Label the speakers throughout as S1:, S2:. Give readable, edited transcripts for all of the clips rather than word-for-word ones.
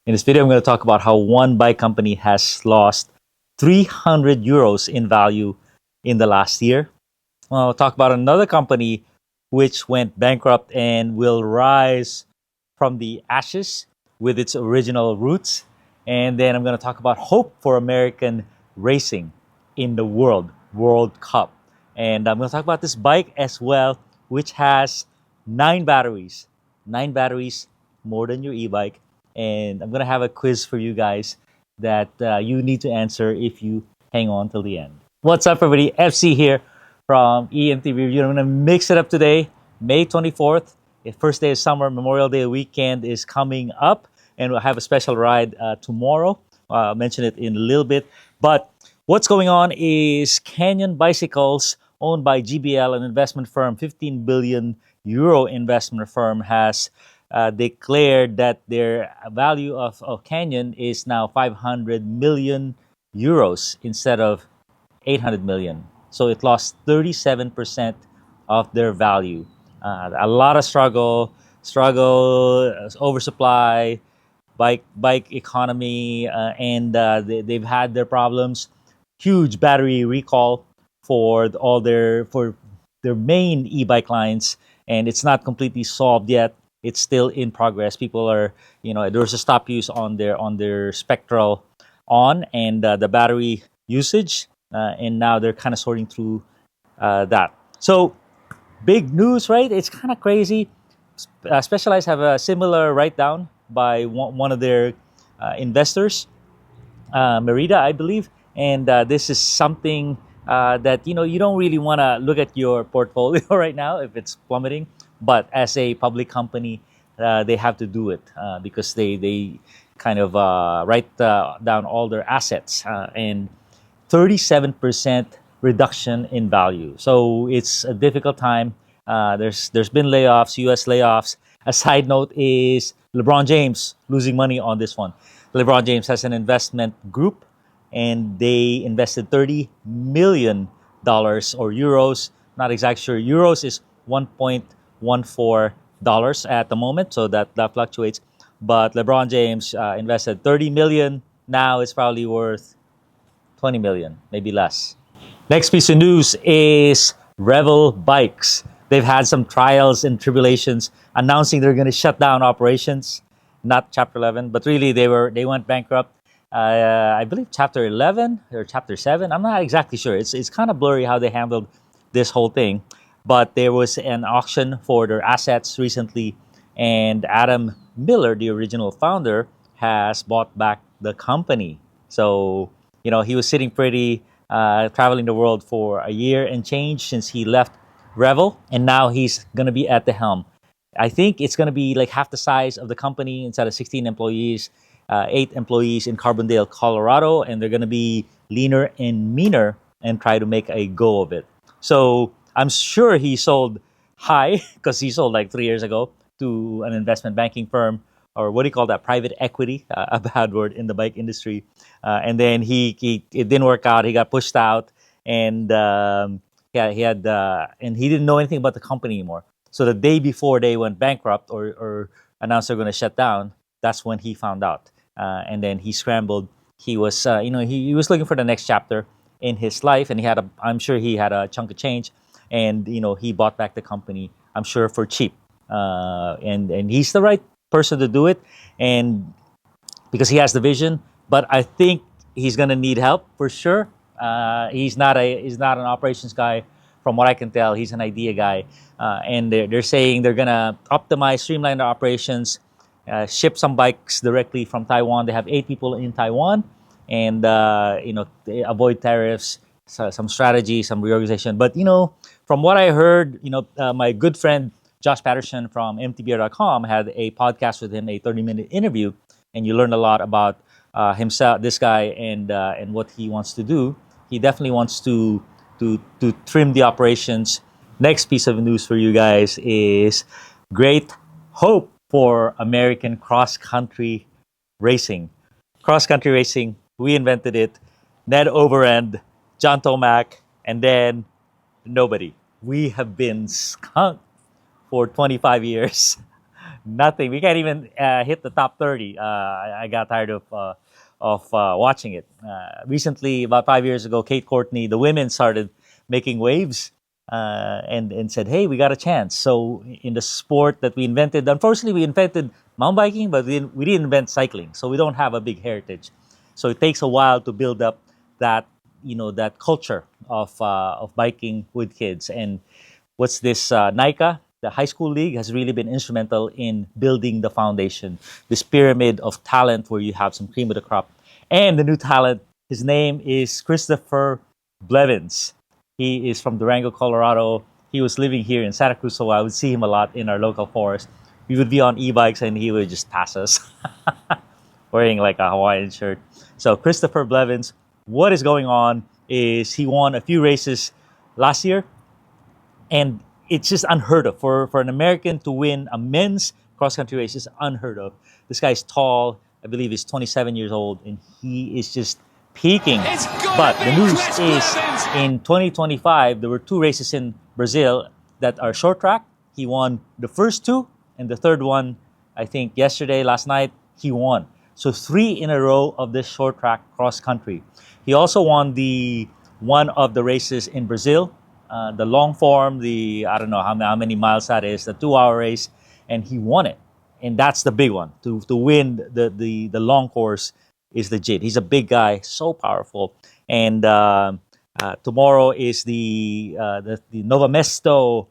S1: In this video, I'm going to talk about how one bike company has lost 300 euros in value in the last year. I'll talk about another company which went bankrupt and will rise from the ashes with its original roots. And then I'm going to talk about hope for American racing in the World Cup. And I'm going to talk about this bike as well, which has 9 batteries. 9 batteries, more than your e-bike. And I'm going to have a quiz for you guys that you need to answer if you hang on till the end. What's up, everybody? FC here from E-MTB Review. I'm going to mix it up today, May 24th. The first day of summer, Memorial Day weekend is coming up, and we'll have a special ride tomorrow. I'll mention it in a little bit. But what's going on is Canyon Bicycles, owned by GBL, an investment firm, 15 billion euro investment firm, has declared that their value of Canyon is now 500 million euros instead of 800 million. So it lost 37% of their value. A lot of struggle, oversupply, bike economy, and they've had their problems. Huge battery recall for their main e-bike lines, and it's not completely solved yet. It's still in progress. People are, there's a stop use on their Spectral on and the battery usage, and now they're kind of sorting through that. So big news, right? It's kind of crazy. Specialized have a similar write down by one of their investors, Merida, I believe, and this is something that you don't really want to look at your portfolio right now if it's plummeting. But as a public company, they have to do it because they kind of write down all their assets and 37% reduction in value. So it's a difficult time. There's been layoffs, U.S. layoffs. A side note is LeBron James losing money on this one. LeBron James has an investment group, and they invested $30 million or euros. Not exactly sure. Euros is $1.14 at the moment, so that fluctuates. But LeBron James invested 30 million. Now it's probably worth 20 million, maybe less. Next piece of news is Revel Bikes. They've had some trials and tribulations announcing they're going to shut down operations, not Chapter 11, but really they went bankrupt. I believe Chapter 11 or Chapter 7. I'm not exactly sure. It's kind of blurry how they handled this whole thing. But there was an auction for their assets recently, and Adam Miller, the original founder, has bought back the company. So, he was sitting pretty, traveling the world for a year and change since he left Revel, and now he's going to be at the helm. I think it's going to be like half the size of the company. Instead of 16 employees, 8 employees in Carbondale, Colorado, and they're going to be leaner and meaner and try to make a go of it. So I'm sure he sold high because he sold like 3 years ago to an investment banking firm, or what do you call that? Private equity, a bad word in the bike industry. And then it didn't work out. He got pushed out, and he didn't know anything about the company anymore. So the day before they went bankrupt or announced they're going to shut down, that's when he found out, and then he scrambled. He was, he was looking for the next chapter in his life, and I'm sure he had a chunk of change, and he bought back the company, I'm sure, for cheap, and he's the right person to do it, and because he has the vision. But I think he's gonna need help for sure. He's not an operations guy, from what I can tell. He's an idea guy, and they're saying they're gonna optimize, streamline their operations, ship some bikes directly from Taiwan. They have 8 people in Taiwan, and they avoid tariffs, some strategy, some reorganization. But from what I heard, my good friend Josh Patterson from mtb.com had a podcast with him, a 30-minute interview, and you learn a lot about himself, this guy, and what he wants to do. He definitely wants to trim the operations. Next piece of news for you guys is great hope for American cross-country racing. Cross-country racing, we invented it. Ned Overend, John Tomac, and then nobody. We have been skunked for 25 years. Nothing. We can't even hit the top 30. I got tired of watching it. Recently, about 5 years ago, Kate Courtney, the women started making waves and said, "Hey, we got a chance." So in the sport that we invented, unfortunately, we invented mountain biking, but we didn't invent cycling. So we don't have a big heritage. So it takes a while to build up that that culture of biking with kids. And what's this NICA, the high school league, has really been instrumental in building the foundation, this pyramid of talent where you have some cream of the crop. And the new talent, his name is Christopher Blevins. He is from Durango, Colorado. He was living here in Santa Cruz, so I would see him a lot in our local forest. We would be on e-bikes and he would just pass us wearing like a Hawaiian shirt. So Christopher Blevins, what is going on is he won a few races last year, and it's just unheard of for an American to win a men's cross country race is unheard of. This guy's tall. I believe he's 27 years old, and he is just peaking. But the news is in 2025 there were two races in Brazil that are short track. He won the first two, and the third one, I think yesterday, last night, he won. So 3 in a row of this short track cross country. He also won the one of the races in Brazil, the long form, I don't know how many miles that is, the 2-hour race, and he won it. And that's the big one. To win the long course is legit. He's a big guy, so powerful. And tomorrow is the Nova Mesto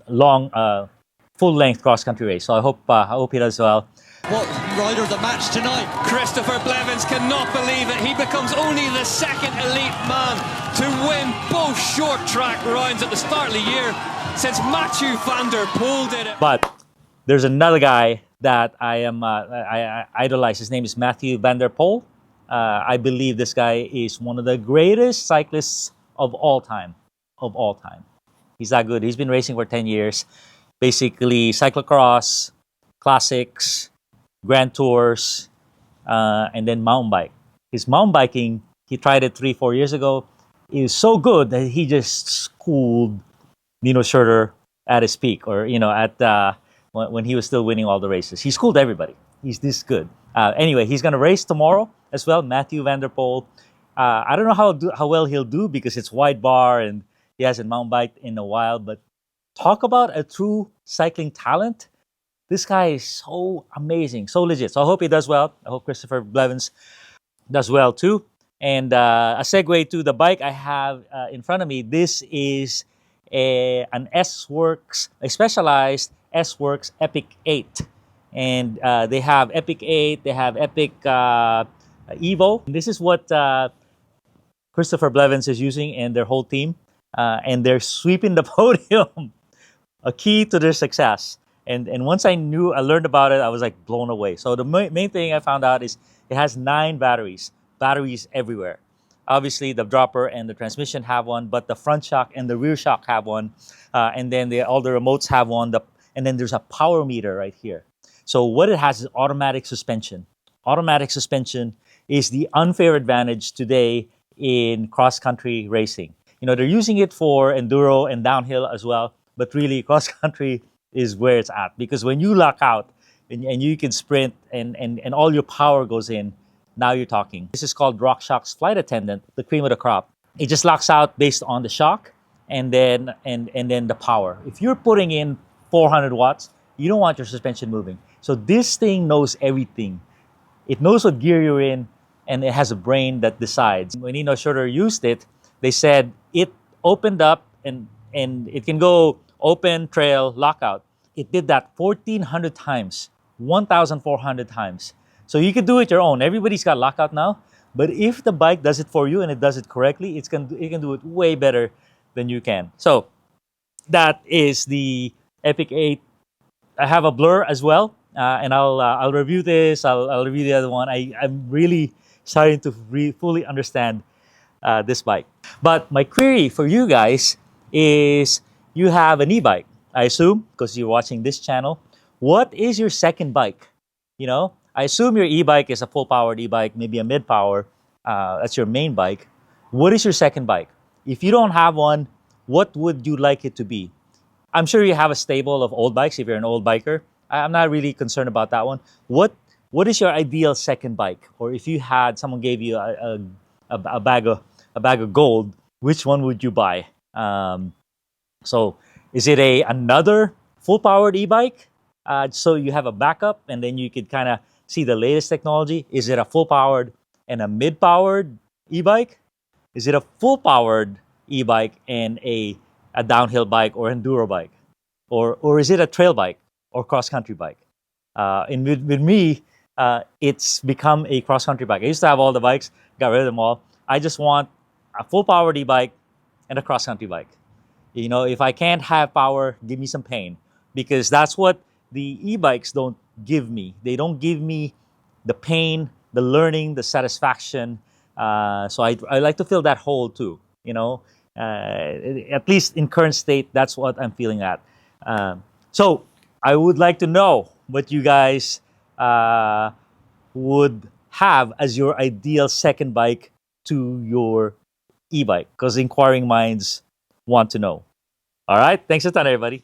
S1: long full length cross country race. So I hope he does well.
S2: What rider of the match tonight? Christopher Blevins cannot believe it. He becomes only the second elite man to win both short track rounds at the start of the year since Mathieu van der Poel did it.
S1: But there's another guy that I idolize. His name is Mathieu van der Poel. I believe this guy is one of the greatest cyclists of all time. Of all time. He's that good. He's been racing for 10 years. Basically, cyclocross, classics, Grand Tours, and then mountain bike. His mountain biking, he tried it 3-4 years ago. It was so good that he just schooled Nino Schurter at his peak, or at when he was still winning all the races. He schooled everybody. He's this good. Anyway, he's going to race tomorrow as well. Mathieu van der Poel. I don't know how well he'll do because it's wide bar and he hasn't mountain biked in a while. But talk about a true cycling talent. This guy is so amazing, so legit. So I hope he does well. I hope Christopher Blevins does well too. And a segue to the bike I have in front of me. This is an S-Works, a specialized S-Works Epic 8. And they have Epic 8, they have Epic Evo. And this is what Christopher Blevins is using and their whole team. And they're sweeping the podium, a key to their success. And once I learned about it, I was like blown away. So the main thing I found out is it has 9 batteries everywhere. Obviously, the dropper and the transmission have one, but the front shock and the rear shock have one. And then all the remotes have one. And then there's a power meter right here. So what it has is automatic suspension. Automatic suspension is the unfair advantage today in cross-country racing. They're using it for enduro and downhill as well, but really cross-country is where it's at, because when you lock out and you can sprint and all your power goes in, now you're talking. This is called Rockshox Flight Attendant, the cream of the crop. It just locks out based on the shock and then the power. If you're putting in 400 watts, you don't want your suspension moving. So this thing knows everything. It knows what gear you're in, and it has a brain that decides. When Nino Schurter used it, they said it opened up and it can go open, trail, lockout. It did that 1,400 times, 1,400 times. So you can do it your own. Everybody's got lockout now. But if the bike does it for you and it does it correctly, it can do it way better than you can. So that is the Epic 8. I have a Blur as well, and I'll review this. I'll review the other one. I'm really starting to fully understand this bike. But my query for you guys is, you have an e-bike, I assume, because you're watching this channel. What is your second bike? I assume your e-bike is a full-powered e-bike, maybe a mid-power. That's your main bike. What is your second bike? If you don't have one, what would you like it to be? I'm sure you have a stable of old bikes if you're an old biker. I'm not really concerned about that one. What is your ideal second bike? Or if you had someone gave you a bag of gold, which one would you buy? So is it a another full powered e-bike? So you have a backup and then you could kind of see the latest technology. Is it a full powered and a mid powered e-bike? Is it a full powered e-bike and a downhill bike or enduro bike? Or is it a trail bike or cross country bike? And with me, it's become a cross country bike. I used to have all the bikes, got rid of them all. I just want a full powered e-bike and a cross country bike. You know, if I can't have power, give me some pain, because that's what the e-bikes don't give me. They don't give me the pain, the learning, the satisfaction. So I like to fill that hole too. You know, at least in current state, that's what I'm feeling at. So I would like to know what you guys would have as your ideal second bike to your e-bike, because inquiring minds want to know. All right. Thanks a ton, everybody.